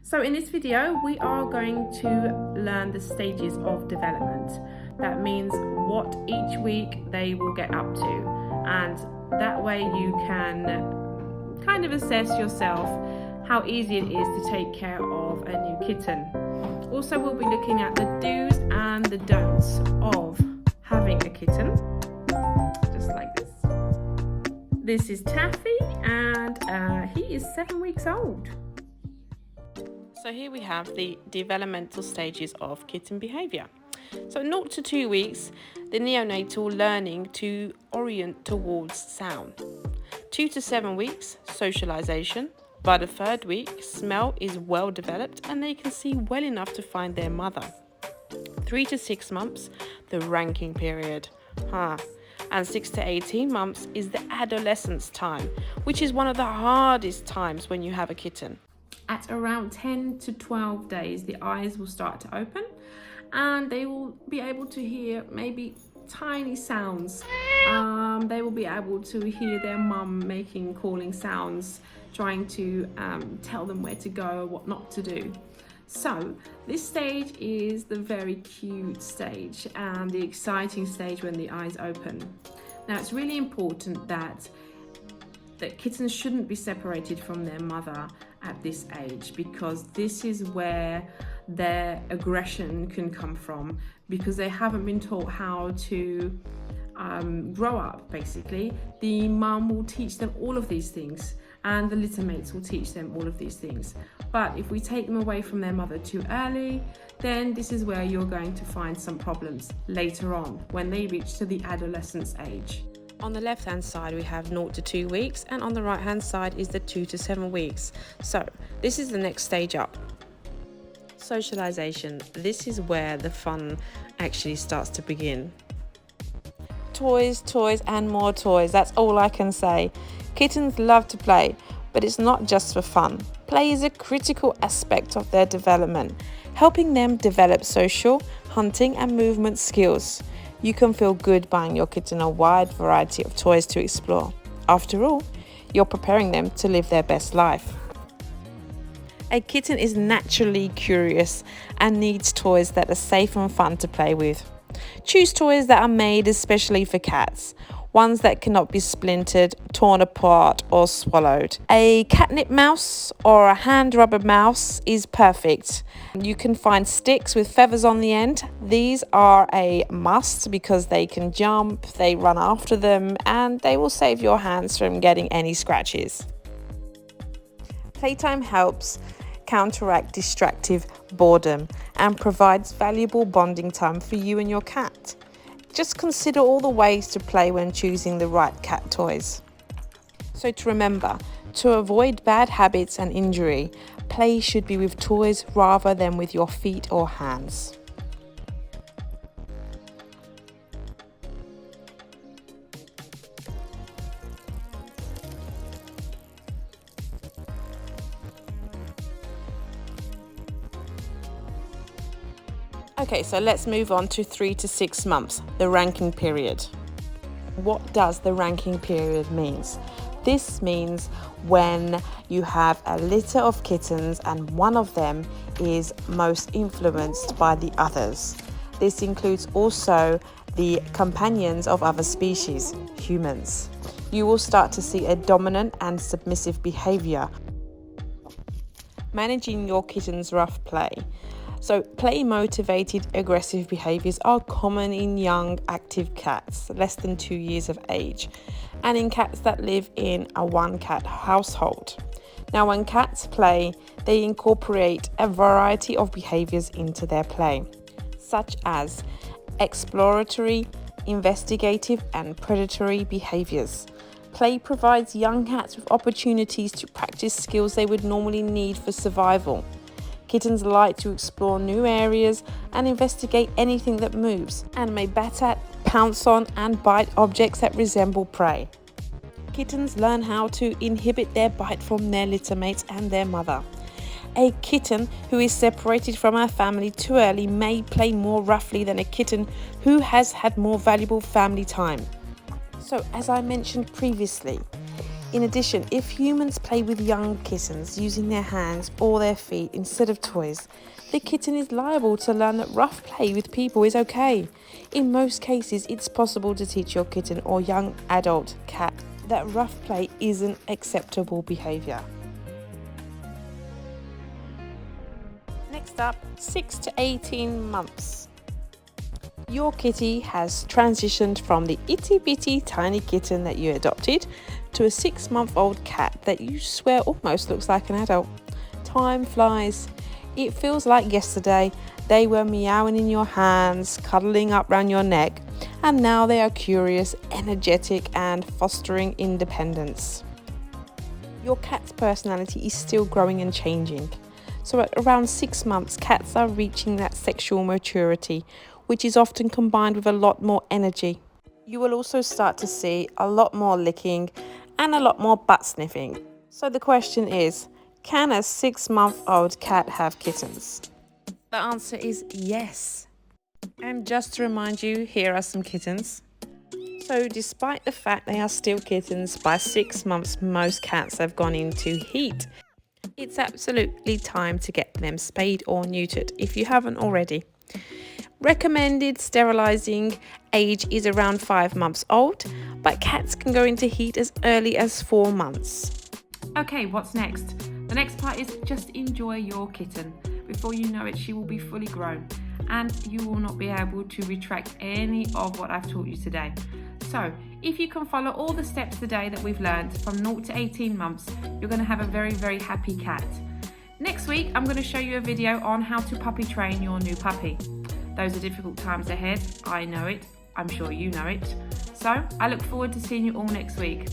So in this video, we are going to learn the stages of development. That means what each week they will get up to, and that way you can kind of assess yourself how easy it is to take care of a new kitten. Also, we'll be looking at the do's and the don'ts of having a kitten, just like this. This is Taffy, and he is 7 weeks old. So here we have the developmental stages of kitten behaviour. So 0 to 2 weeks, the neonatal learning to orient towards sound. 2 to 7 weeks, socialisation. By the 3rd week, smell is well developed and they can see well enough to find their mother. 3 to 6 months, the ranking period. And 6 to 18 months is the adolescence time, which is one of the hardest times when you have a kitten. At around 10 to 12 days, the eyes will start to open and they will be able to hear maybe tiny sounds. They will be able to hear their mum making calling sounds, trying to tell them where to go, what not to do. So this stage is the very cute stage and the exciting stage when the eyes open. Now it's really important that kittens shouldn't be separated from their mother at this age, because this is where their aggression can come from, because they haven't been taught how to grow up. Basically, the mum will teach them all of these things and the litter mates will teach them all of these things. But if we take them away from their mother too early, then this is where you're going to find some problems later on when they reach to the adolescence age. On the left hand side we have 0 to 2 weeks, and on the right hand side is the 2 to 7 weeks. So this is the next stage up. Socialization. This is where the fun actually starts to begin. Toys, toys and more toys. That's all I can say. Kittens love to play, but it's not just for fun. Play is a critical aspect of their development, helping them develop social, hunting and movement skills. You can feel good buying your kitten a wide variety of toys to explore. After all, you're preparing them to live their best life. A kitten is naturally curious and needs toys that are safe and fun to play with. Choose toys that are made especially for cats, ones that cannot be splintered, torn apart or swallowed. A catnip mouse or a hand rubber mouse is perfect. You can find sticks with feathers on the end. These are a must because they can jump, they run after them, and they will save your hands from getting any scratches. Playtime helps counteract distractive boredom and provides valuable bonding time for you and your cat. Just consider all the ways to play when choosing the right cat toys. So to remember, to avoid bad habits and injury, play should be with toys rather than with your feet or hands. Okay, so let's move on to 3 to 6 months, the ranking period. What does the ranking period means? This means when you have a litter of kittens and one of them is most influenced by the others. This includes also the companions of other species, humans. You will start to see a dominant and submissive behavior. Managing your kitten's rough play. So play-motivated aggressive behaviours are common in young active cats, less than 2 years of age, and in cats that live in a one-cat household. Now, when cats play, they incorporate a variety of behaviours into their play, such as exploratory, investigative and predatory behaviours. Play provides young cats with opportunities to practice skills they would normally need for survival. Kittens like to explore new areas and investigate anything that moves, and may bat at, pounce on and bite objects that resemble prey. Kittens learn how to inhibit their bite from their litter mates and their mother. A kitten who is separated from her family too early may play more roughly than a kitten who has had more valuable family time. So, as I mentioned previously, In addition, if humans play with young kittens using their hands or their feet instead of toys, the kitten is liable to learn that rough play with people is okay. In most cases, it's possible to teach your kitten or young adult cat that rough play isn't acceptable behaviour. Next up, 6 to 18 months. Your kitty has transitioned from the itty bitty tiny kitten that you adopted to a 6-month-old cat that you swear almost looks like an adult. Time flies. It feels like yesterday they were meowing in your hands, cuddling up around your neck, and now they are curious, energetic, and fostering independence. Your cat's personality is still growing and changing. So at around 6 months, cats are reaching that sexual maturity, which is often combined with a lot more energy. You will also start to see a lot more licking and a lot more butt sniffing. So the question is, can a 6-month-old cat have kittens? The answer is yes. And just to remind you, here are some kittens. So despite the fact they are still kittens, by 6 months most cats have gone into heat. It's absolutely time to get them spayed or neutered if you haven't already. Recommended sterilising age is around 5 months old, but cats can go into heat as early as 4 months. Okay, what's next? The next part is just enjoy your kitten. Before you know it, she will be fully grown and you will not be able to retract any of what I've taught you today. So, if you can follow all the steps today that we've learned from 0 to 18 months, you're going to have a very, very happy cat. Next week, I'm going to show you a video on how to puppy train your new puppy. Those are difficult times ahead. I know it. I'm sure you know it. So, I look forward to seeing you all next week.